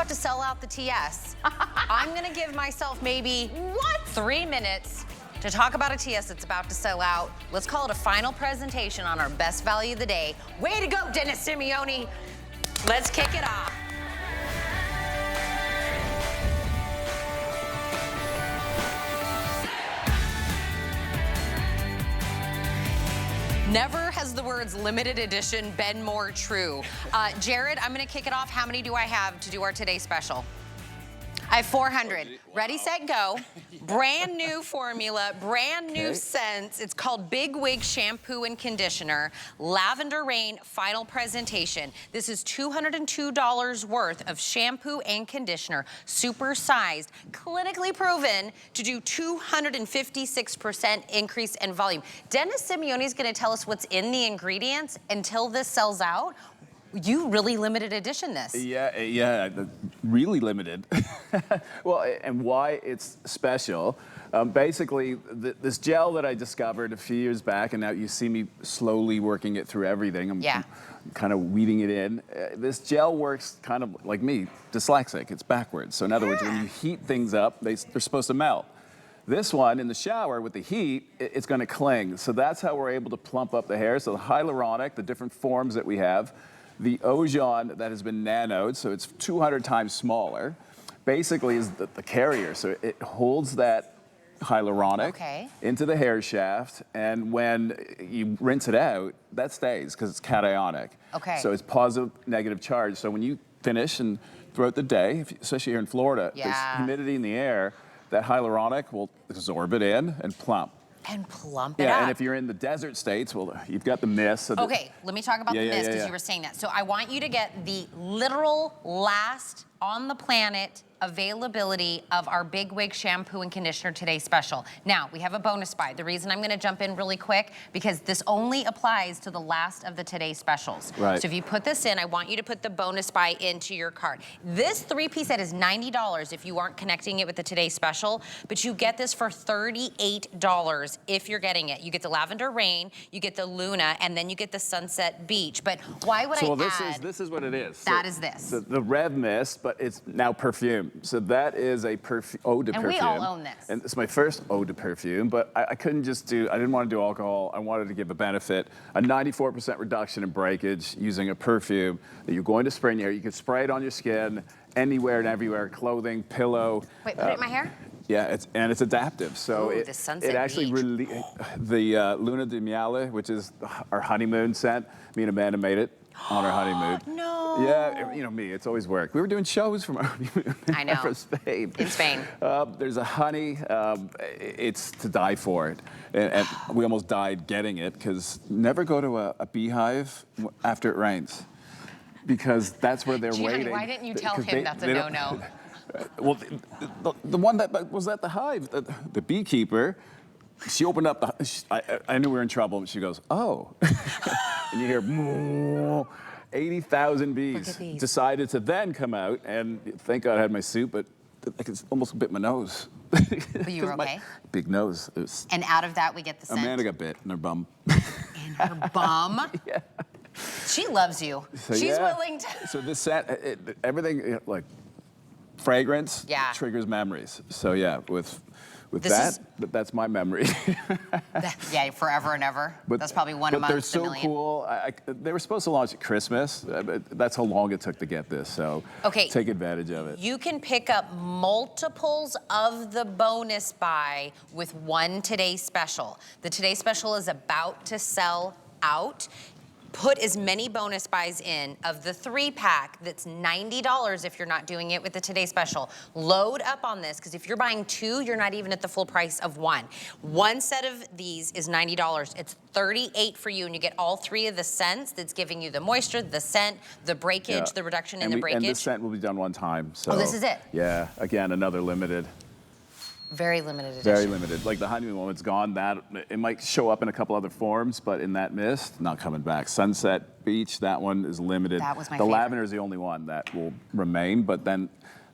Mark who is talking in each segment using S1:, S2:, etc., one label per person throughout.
S1: about to sell out the TS. I'm gonna give myself maybe, 3 minutes to talk about a TS that's about to sell out. Let's call it a final presentation on our best value of the day. Way to go, Dennis Simeone. Let's kick it off. Never has the words limited edition been more true. Jared, I'm gonna kick it off. How many do I have to do our Today Special? I have 400. Wow. Ready, set, go. Brand new formula, brand new scents. It's called BIGwig Shampoo and Conditioner. Lavender Rain final presentation. This is $202 worth of shampoo and conditioner, supersized, clinically proven to do 256% increase in volume. Dennis Simeone is gonna tell us what's in the ingredients until this sells out. You really limited edition this.
S2: Yeah, really limited. Well, and why it's special. Basically, this gel that I discovered a few years back, and now you see me slowly working it through everything. I'm kind of weeding it in. This gel works kind of like me, dyslexic. It's backwards. So in other words, when you heat things up, they're supposed to melt. This one, in the shower with the heat, it's going to cling. So that's how we're able to plump up the hair. So the hyaluronic, the different forms that we have, the ozone that has been nanoed, so it's 200 times smaller, basically is the carrier. So it holds that hyaluronic into the hair shaft, and when you rinse it out, that stays because it's cationic. So it's positive, negative charge. So when you finish and throughout the day, especially here in Florida, there's humidity in the air, that hyaluronic will absorb it in and plump.
S1: And plump it up.
S2: Yeah, and if you're in the desert states, well, you've got the mist. So
S1: okay, let me talk about the mist because you were saying that. So I want you to get the literal last on the planet availability of our BIGwig Shampoo and Conditioner Today Special. Now, we have a bonus buy. The reason I'm gonna jump in really quick, because this only applies to the last of the Today Specials. So if you put this in, I want you to put the bonus buy into your cart. This 3-piece set is $90 if you aren't connecting it with the Today Special, but you get this for $38 if you're getting it. You get the Lavender Rain, you get the Luna, and then you get the Sunset Beach. But why would I add?
S2: This is what it is.
S1: That is this.
S2: The Rev Mist, but it's now perfume. So that is a eau de perfume.
S1: And we all own this.
S2: And it's my first eau de perfume, but I couldn't just I didn't want to do alcohol. I wanted to give a benefit, a 94% reduction in breakage using a perfume that you're going to spray in your hair. You can spray it on your skin, anywhere and everywhere, clothing, pillow.
S1: Wait, put it in my hair?
S2: Yeah, it's adaptive. So it actually the Luna de Miele, which is our honeymoon scent. Me and Amanda made it on our honeymoon.
S1: No.
S2: Yeah, you know me, it's always work. We were doing shows from our honeymoon.
S1: I know.
S2: From Spain.
S1: In Spain.
S2: There's a honey, it's to die for it. And we almost died getting it, because never go to a beehive after it rains. Because that's where they're waiting.
S1: Why didn't you tell him that's a no-no?
S2: Well, the one that was at the hive, the beekeeper, she opened up I knew we were in trouble, and she goes, oh. And you hear, 80,000 bees decided to then come out, and thank God I had my suit, but I could almost bit my nose.
S1: But you were okay?
S2: Big nose.
S1: And out of that, we get the scent.
S2: Amanda got bit in her bum.
S1: In her bum?
S2: Yeah.
S1: She loves you. So, she's willing to.
S2: So this scent, everything, like fragrance, triggers memories. So yeah, with that's my memory.
S1: Yeah, forever and ever. But that's probably one amongst
S2: they're so
S1: a million.
S2: Cool. They were supposed to launch at Christmas. That's how long it took to get this. So take advantage of it.
S1: You can pick up multiples of the bonus buy with one Today Special. The Today Special is about to sell out. Put as many bonus buys in of the 3-pack that's $90 if you're not doing it with the Today Special. Load up on this, because if you're buying 2, you're not even at the full price of 1. One set of these is $90. It's $38 for you, and you get all 3 of the scents that's giving you the moisture, the scent, the breakage, the reduction in the breakage.
S2: And the scent will be done one time. So,
S1: this is it?
S2: Yeah, again, another limited.
S1: Very limited edition.
S2: Very limited. Like the honeymoon one, it's gone. It might show up in a couple other forms, but in that mist, not coming back. Sunset Beach, that one is limited.
S1: That was my favorite.
S2: The lavender is the only one that will remain, but then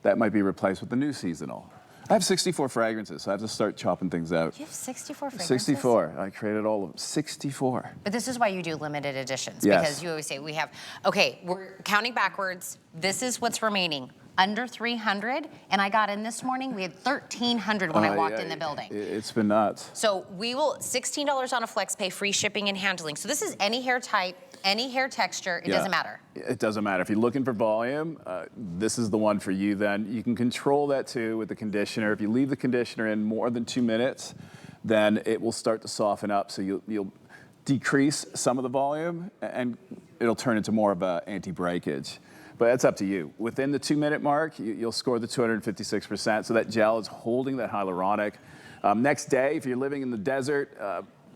S2: that might be replaced with the new seasonal. I have 64 fragrances, so I have to start chopping things out.
S1: You have 64 fragrances?
S2: 64. I created all of them. 64.
S1: But this is why you do limited editions, because you always say we have, okay, we're counting backwards. This is what's remaining. under 300, and I got in this morning, we had 1,300 when I walked in the building.
S2: It's been nuts.
S1: So we will, $16 on a flex pay, free shipping and handling. So this is any hair type, any hair texture, it doesn't matter.
S2: It doesn't matter. If you're looking for volume, this is the one for you then. You can control that too with the conditioner. If you leave the conditioner in more than 2 minutes, then it will start to soften up. So you'll decrease some of the volume and it'll turn into more of an anti-breakage. But that's up to you. Within the 2-minute mark, you'll score the 256%. So that gel is holding that hyaluronic. Next day, if you're living in the desert,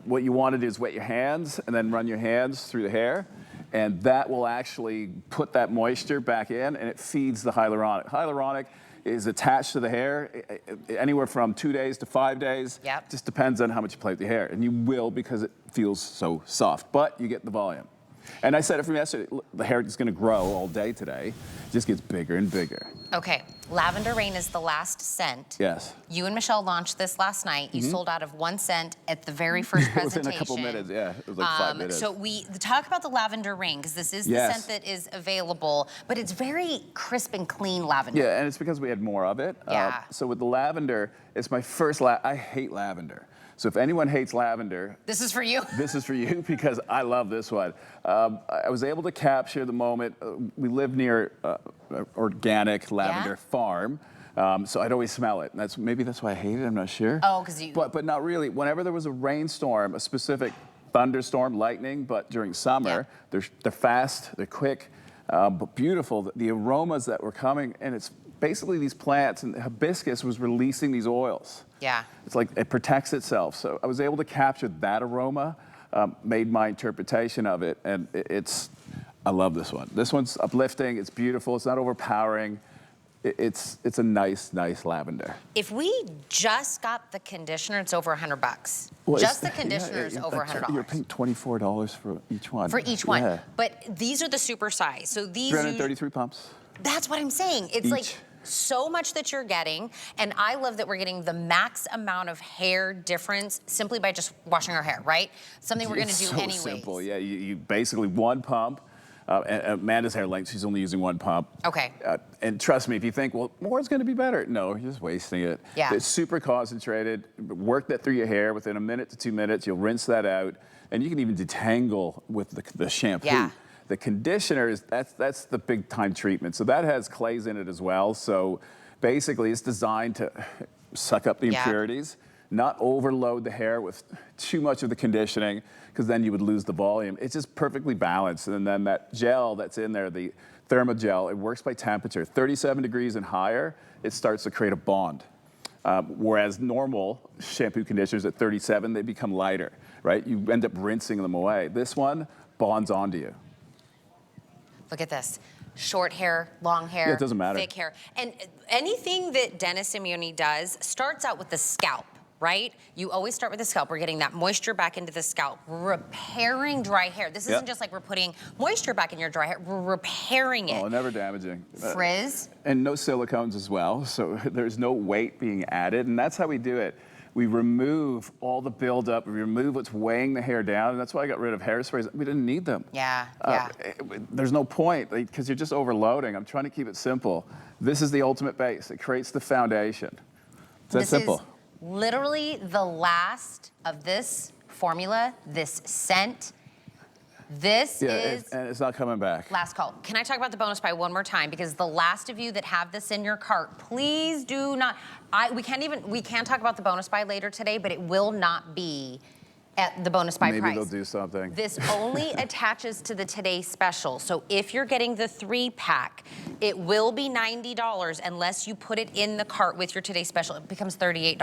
S2: what you want to do is wet your hands and then run your hands through the hair. And that will actually put that moisture back in and it feeds the hyaluronic. Hyaluronic is attached to the hair anywhere from 2 days to 5 days.
S1: Yep.
S2: Just depends on how much you play with your hair. And you will because it feels so soft, but you get the volume. And I said it from yesterday, the hair is going to grow all day today. It just gets bigger and bigger.
S1: Okay, Lavender Rain is the last scent.
S2: Yes.
S1: You and Michelle launched this last night. You sold out of 1 scent at the very first presentation.
S2: Within a couple minutes, yeah. It was like 5 minutes.
S1: So we talk about the Lavender Rain, because this is the scent that is available, but it's very crisp and clean lavender.
S2: Yeah, and it's because we had more of it.
S1: Yeah.
S2: So with the lavender, it's my first, I hate lavender. So if anyone hates lavender,
S1: this is for you.
S2: This is for you because I love this one. I was able to capture the moment. We live near an organic lavender farm, so I'd always smell it. And maybe that's why I hate it. I'm not sure.
S1: Oh, because you.
S2: But not really. Whenever there was a rainstorm, a specific thunderstorm, lightning, but during summer, they're fast, they're quick, but beautiful. The aromas that were coming, and it's basically these plants, and hibiscus was releasing these oils.
S1: Yeah.
S2: It's like it protects itself. So I was able to capture that aroma, made my interpretation of it, and I love this one. This one's uplifting, it's beautiful, it's not overpowering. It's a nice lavender.
S1: If we just got the conditioner, it's over $100.
S2: Well,
S1: just the conditioner is over $100.
S2: You're paying $24 for each one.
S1: For each one. Yeah. But these are the Supersize. So these
S2: 333 pumps.
S1: That's what I'm saying. It's like so much that you're getting, and I love that we're getting the max amount of hair difference simply by just washing our hair, right? Something we're going to do anyways.
S2: So simple, yeah. You basically one pump. And Amanda's hair length, she's only using one pump.
S1: Okay.
S2: And trust me, if you think, well, more is going to be better. No, you're just wasting it.
S1: Yeah.
S2: It's super concentrated. Work that through your hair within 1 minute to 2 minutes. You'll rinse that out. And you can even detangle with the shampoo.
S1: Yeah.
S2: The conditioner, that's the big time treatment. So that has clays in it as well. So basically it's designed to suck up the impurities, not overload the hair with too much of the conditioning, because then you would lose the volume. It's just perfectly balanced. And then that gel that's in there, the Thermo gel, it works by temperature. 37 degrees and higher, it starts to create a bond. Whereas normal shampoo conditioners at 37, they become lighter, right? You end up rinsing them away. This one bonds onto you.
S1: Look at this. Short hair, long hair,
S2: yeah, it doesn't matter.
S1: Thick hair. And anything that Dennis Imuni does starts out with the scalp, right? You always start with the scalp. We're getting that moisture back into the scalp, repairing dry hair. This isn't just like we're putting moisture back in your dry hair, we're repairing it.
S2: Oh, never damaging.
S1: Frizz.
S2: And no silicones as well, so there's no weight being added, and that's how we do it. We remove all the buildup, we remove what's weighing the hair down, and that's why I got rid of hairsprays. We didn't need them.
S1: Yeah,
S2: there's no point, because you're just overloading. I'm trying to keep it simple. This is the ultimate base. It creates the foundation. It's that simple.
S1: This is literally the last of this formula, this scent. This is...
S2: and it's not coming back.
S1: Last call. Can I talk about the bonus buy one more time? Because the last of you that have this in your cart, please do not... we can talk about the bonus buy later today, but it will not be at the bonus buy price.
S2: Maybe they'll do something.
S1: This only attaches to the Today Special. So if you're getting the 3-pack, it will be $90 unless you put it in the cart with your Today Special. It becomes $38.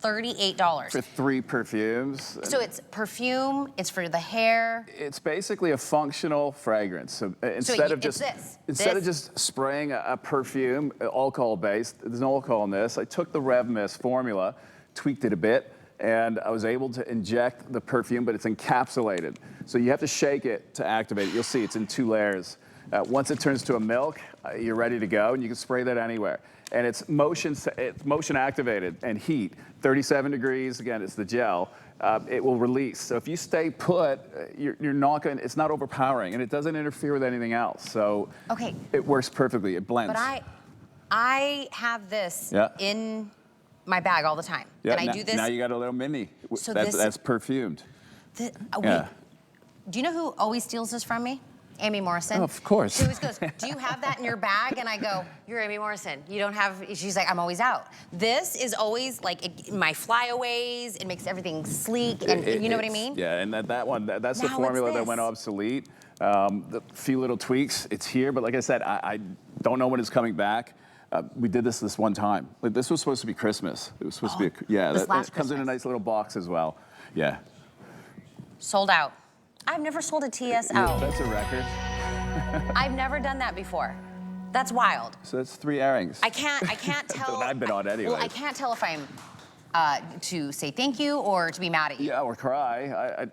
S1: $38.
S2: For 3 perfumes.
S1: So it's perfume, it's for the hair.
S2: It's basically a functional fragrance. So instead of just spraying a perfume, alcohol-based, there's no alcohol in this. I took the Rev Mist formula, tweaked it a bit, and I was able to inject the perfume, but it's encapsulated. So you have to shake it to activate it. You'll see it's in 2 layers. Once it turns to a milk, you're ready to go, and you can spray that anywhere. And it's motion activated and heat. 37 degrees, again, it's the gel. It will release. So if you stay put, you're not going. It's not overpowering, and it doesn't interfere with anything else. So it works perfectly. It blends.
S1: But I have this
S2: Yeah.
S1: in my bag all the time.
S2: Yeah,
S1: And I do this.
S2: Now you got a little mini.
S1: So
S2: That's perfumed.
S1: Wait,
S2: Yeah.
S1: do you know who always steals this from me? Amy Morrison.
S2: Oh, of course.
S1: She always goes, do you have that in your bag? And I go, you're Amy Morrison. You don't have, she's like, I'm always out. This is always like my flyaways. It makes everything sleek. And you know what I mean?
S2: Yeah, and that one, that's the
S1: Now
S2: formula
S1: it's
S2: that went
S1: this.
S2: obsolete. The few little tweaks, it's here. But like I said, I don't know when it's coming back. We did this one time. Like, this was supposed to be Christmas. It was supposed to be,
S1: this last
S2: it comes in a
S1: Christmas.
S2: nice little box as well. Yeah.
S1: Sold out. I've never sold a TS out.
S2: That's a record.
S1: I've never done that before. That's wild.
S2: So that's 3 airings.
S1: I can't tell.
S2: That I've been on anyway.
S1: Well, I can't tell if I'm to say thank you or to be mad at you.
S2: Yeah, or cry.